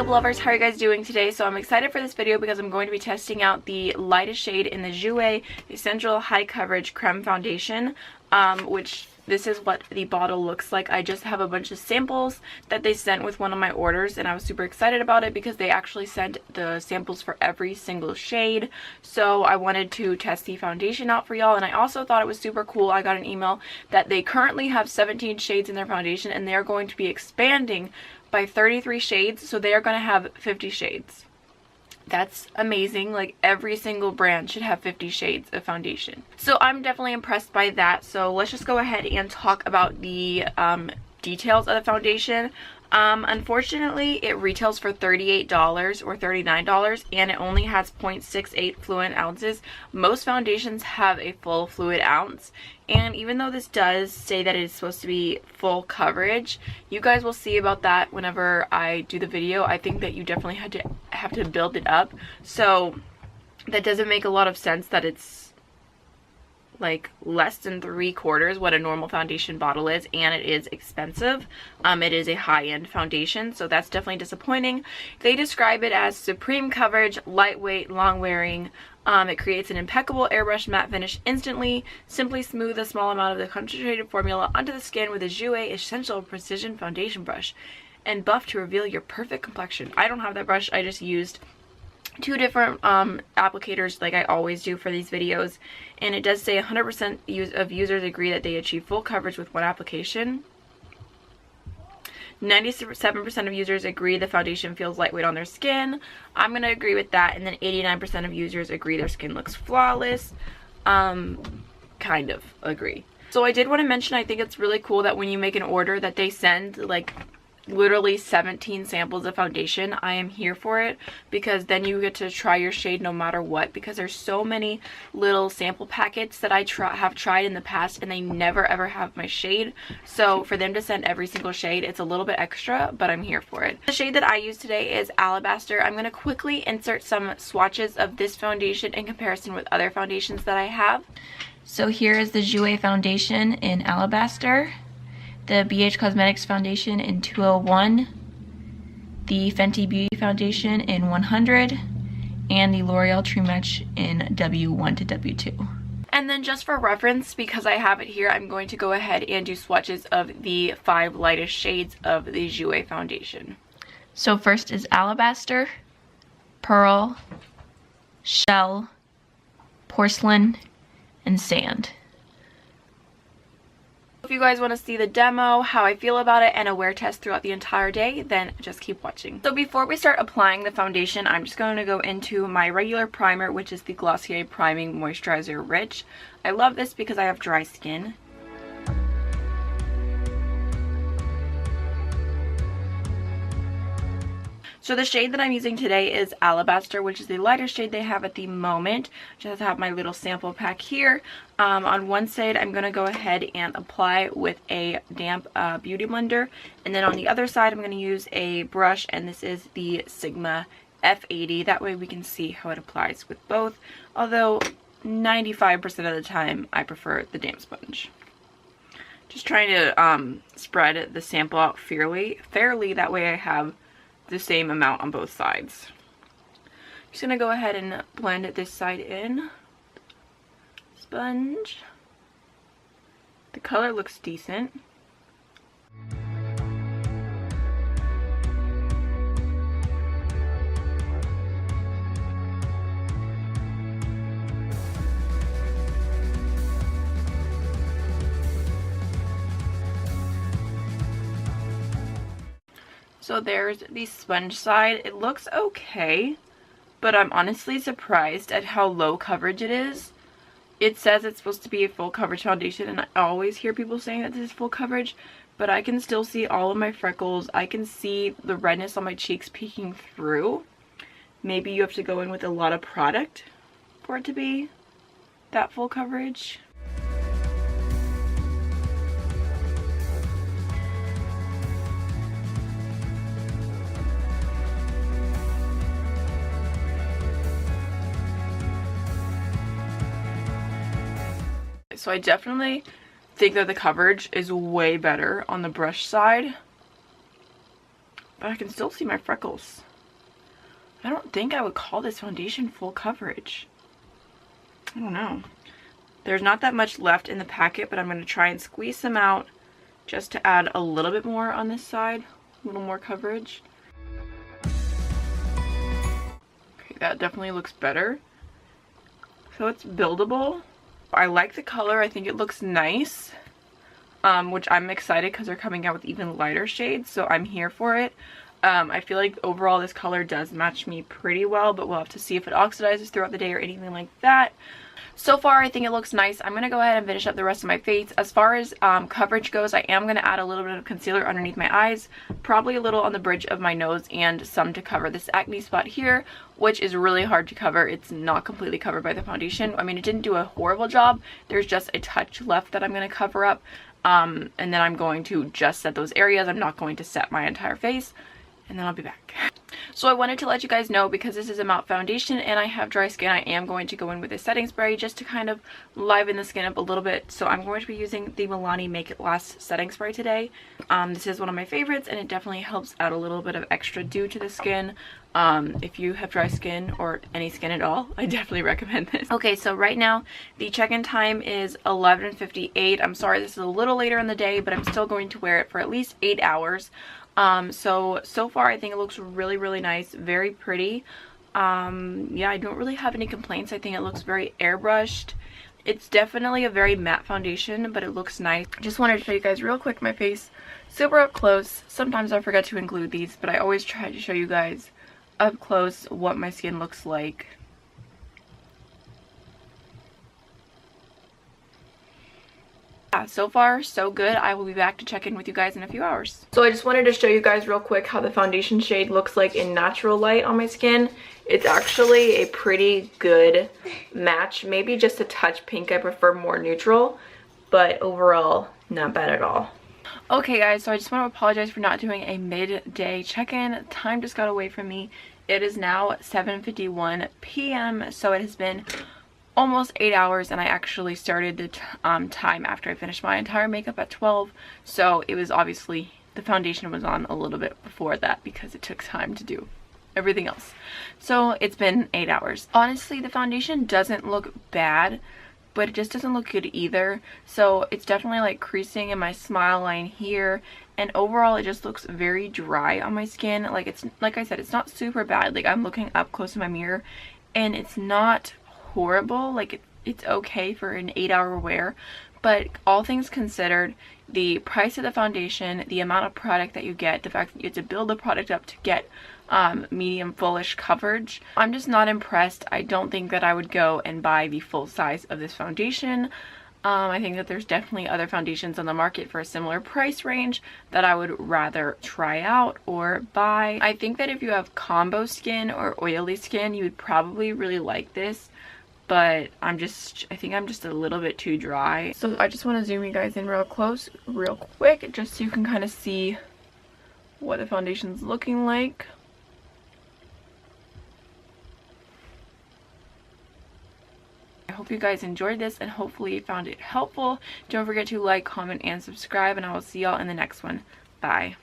lovers, how are you guys doing today? So I'm excited for this video because I'm going to be testing out the lightest shade in the Jouer Essential High Coverage Crème Foundation, which this is what the bottle looks like. I just have a bunch of samples that they sent with one of my orders, and I was super excited about it because they actually sent the samples for every single shade. So I wanted to test the foundation out for y'all, and I also thought it was super cool. I got an email that they currently have 17 shades in their foundation, and they're going to be expanding by 33 shades, so they are going to have 50 shades. That's amazing. Like, every single brand should have 50 shades of foundation. So I'm definitely impressed by that. So let's just go ahead and talk about the details of the foundation. Unfortunately, it retails for $38 or $39, and it only has 0.68 fluid ounces. Most foundations have a full fluid ounce, and even though this does say that it's supposed to be full coverage, you guys will see about that whenever I do the video. I think that you definitely have to build it up, so that doesn't make a lot of sense that it's like less than 3/4 what a normal foundation bottle is, and it is expensive. It is a high-end foundation, so that's definitely disappointing. They describe it as supreme coverage, lightweight, long-wearing. It creates an impeccable airbrush matte finish instantly. Simply smooth a small amount of the concentrated formula onto the skin with a Jouer Essential Precision Foundation Brush and buff to reveal your perfect complexion. I don't have that brush. I just used two different applicators like I always do for these videos, and it does say 100% of users agree that they achieve full coverage with one application. 97% of users agree the foundation feels lightweight on their skin. I'm gonna agree with that. And then 89% of users agree their skin looks flawless. Kind of agree. So I did want to mention, I think it's really cool that when you make an order that they send like literally 17 samples of foundation. I am here for it, because then you get to try your shade no matter what, because there's so many little sample packets that I have tried in the past and they never ever have my shade. So for them to send every single shade, it's a little bit extra, but I'm here for it. The shade that I use today is Alabaster. I'm going to quickly insert some swatches of this foundation in comparison with other foundations that I have. So here is the Jouer foundation in Alabaster, the BH Cosmetics foundation in 201, the Fenty Beauty foundation in 100, and the L'Oreal True Match in W1 to W2. And then just for reference, because I have it here, I'm going to go ahead and do swatches of the 5 lightest shades of the Jouer foundation. So first is Alabaster, Pearl, Shell, Porcelain, and Sand. If you guys want to see the demo, how I feel about it, and a wear test throughout the entire day, then just keep watching. So before we start applying the foundation, I'm just going to go into my regular primer, which is the Glossier Priming Moisturizer Rich. I love this because I have dry skin. So the shade that I'm using today is Alabaster, which is the lightest shade they have at the moment. Just have my little sample pack here. On one side, I'm going to go ahead and apply with a damp beauty blender. And then on the other side, I'm going to use a brush, and this is the Sigma F80. That way we can see how it applies with both. Although 95% of the time, I prefer the damp sponge. Just trying to spread the sample out fairly. That way I have the same amount on both sides. Just gonna go ahead and blend this side in. Sponge. The color looks decent. So there's the sponge side. It looks okay, but I'm honestly surprised at how low coverage it is. It says it's supposed to be a full coverage foundation, and I always hear people saying that this is full coverage, but I can still see all of my freckles. I can see the redness on my cheeks peeking through. Maybe you have to go in with a lot of product for it to be that full coverage. So I definitely think that the coverage is way better on the brush side, but I can still see my freckles. I don't think I would call this foundation full coverage. I don't know. There's not that much left in the packet, but I'm going to try and squeeze some out just to add a little bit more on this side, a little more coverage. Okay, that definitely looks better. So it's buildable. I like the color. I think it looks nice, which I'm excited because they're coming out with even lighter shades, so I'm here for it. I feel like overall this color does match me pretty well, but we'll have to see if it oxidizes throughout the day or anything like that. So far, I think it looks nice. I'm going to go ahead and finish up the rest of my face. As far as coverage goes, I am going to add a little bit of concealer underneath my eyes, probably a little on the bridge of my nose, and some to cover this acne spot here, which is really hard to cover. It's not completely covered by the foundation. I mean, it didn't do a horrible job. There's just a touch left that I'm going to cover up, and then I'm going to just set those areas. I'm not going to set my entire face, and then I'll be back. So I wanted to let you guys know, because this is a matte foundation and I have dry skin, I am going to go in with a setting spray just to kind of liven the skin up a little bit. So I'm going to be using the Milani Make It Last setting spray today. This is one of my favorites, and it definitely helps add a little bit of extra dew to the skin. If you have dry skin or any skin at all, I definitely recommend this. Okay, so right now the check-in time is 11:58. I'm sorry this is a little later in the day, but I'm still going to wear it for at least 8 hours. So far I think it looks really nice, very pretty. Yeah, I don't really have any complaints. I think it looks very airbrushed. It's definitely a very matte foundation, but it looks nice. Just wanted to show you guys real quick my face, super up close. Sometimes I forget to include these, but I always try to show you guys up close what my skin looks like. Yeah, so far so good. I will be back to check in with you guys in a few hours. So I just wanted to show you guys real quick how the foundation shade looks like in natural light on my skin. It's actually a pretty good match, maybe just a touch pink. I prefer more neutral, but overall not bad at all. Okay guys, so I just want to apologize for not doing a midday check-in. Time just got away from me. It is now 7:51 p.m. so it has been almost 8 hours, and I actually started the time after I finished my entire makeup at 12, so it was obviously, the foundation was on a little bit before that because it took time to do everything else. So it's been 8 hours. Honestly, the foundation doesn't look bad, but it just doesn't look good either. So it's definitely like creasing in my smile line here, and overall it just looks very dry on my skin. Like, it's, like I said, it's not super bad. Like, I'm looking up close in my mirror and it's not horrible. Like, it's okay for an 8-hour wear, but all things considered, the price of the foundation, the amount of product that you get, the fact that you have to build the product up to get medium fullish coverage, I'm just not impressed. I don't think that I would go and buy the full size of this foundation. I think that there's definitely other foundations on the market for a similar price range that I would rather try out or buy. I think that if you have combo skin or oily skin, you would probably really like this, but I think I'm just a little bit too dry. So I just want to zoom you guys in real close, real quick, just so you can kind of see what the foundation's looking like. I hope you guys enjoyed this and hopefully you found it helpful. Don't forget to like, comment, and subscribe, and I will see y'all in the next one. Bye.